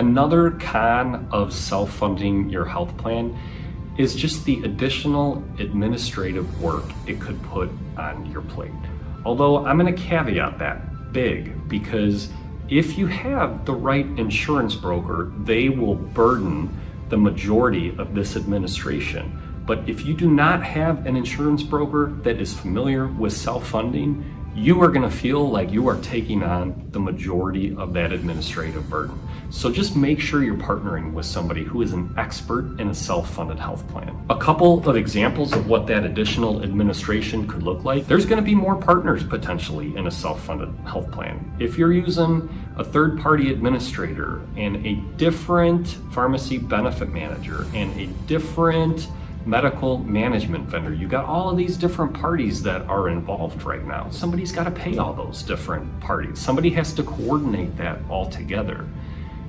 Another con of self-funding your health plan is just the additional administrative work it could put on your plate. Although I'm going to caveat that big, because if you have the right insurance broker, they will burden the majority of this administration. But if you do not have an insurance broker that is familiar with self-funding, you are going to feel like you are taking on the majority of that administrative burden. So just make sure you're partnering with somebody who is an expert in a self-funded health plan. A couple of examples of what that additional administration could look like. There's going to be more partners potentially in a self-funded health plan. If you're using a third-party administrator and a different pharmacy benefit manager and a different medical management vendor, you got all of these different parties that are involved right now. Somebody's got to pay all those different parties. Somebody has to coordinate that all together.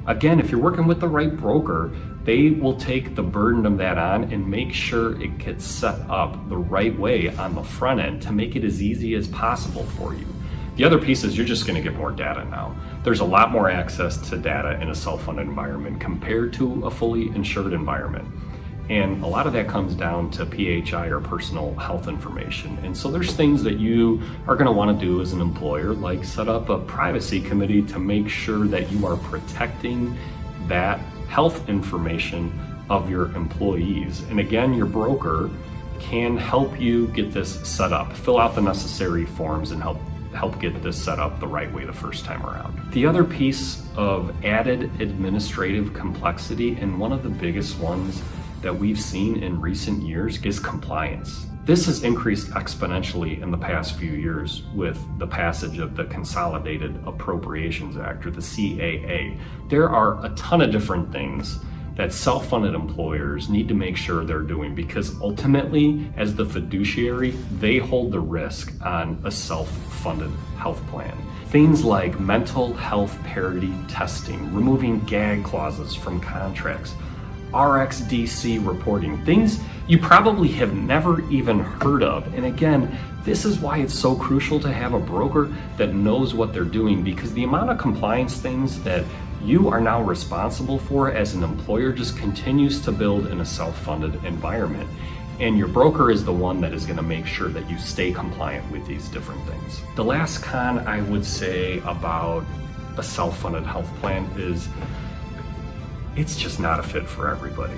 Again, if you're working with the right broker, they will take the burden of that on and make sure it gets set up the right way on the front end to make it as easy as possible for you. The other piece is you're just going to get more data now. There's a lot more access to data in a self-funded environment compared to a fully insured environment. And a lot of that comes down to PHI or personal health information. And so there's things that you are going to want to do as an employer, like set up a privacy committee to make sure that you are protecting that health information of your employees. And again, your broker can help you get this set up, fill out the necessary forms and help get this set up the right way the first time around. The other piece of added administrative complexity, and one of the biggest ones that we've seen in recent years, is compliance. This has increased exponentially in the past few years with the passage of the Consolidated Appropriations Act, or the CAA. There are a ton of different things that self-funded employers need to make sure they're doing, because ultimately, as the fiduciary, they hold the risk on a self-funded health plan. Things like mental health parity testing, removing gag clauses from contracts, RxDC reporting, things you probably have never even heard of. And again, this is why it's so crucial to have a broker that knows what they're doing, because the amount of compliance things that you are now responsible for as an employer just continues to build in a self-funded environment. And your broker is the one that is going to make sure that you stay compliant with these different things. The last con I would say about a self-funded health plan is it's just not a fit for everybody.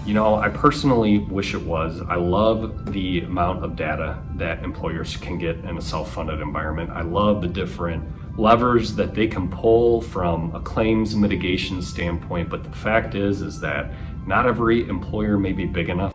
You know, I personally wish it was. I love the amount of data that employers can get in a self-funded environment. I love the different levers that they can pull from a claims mitigation standpoint, but the fact is that not every employer may be big enough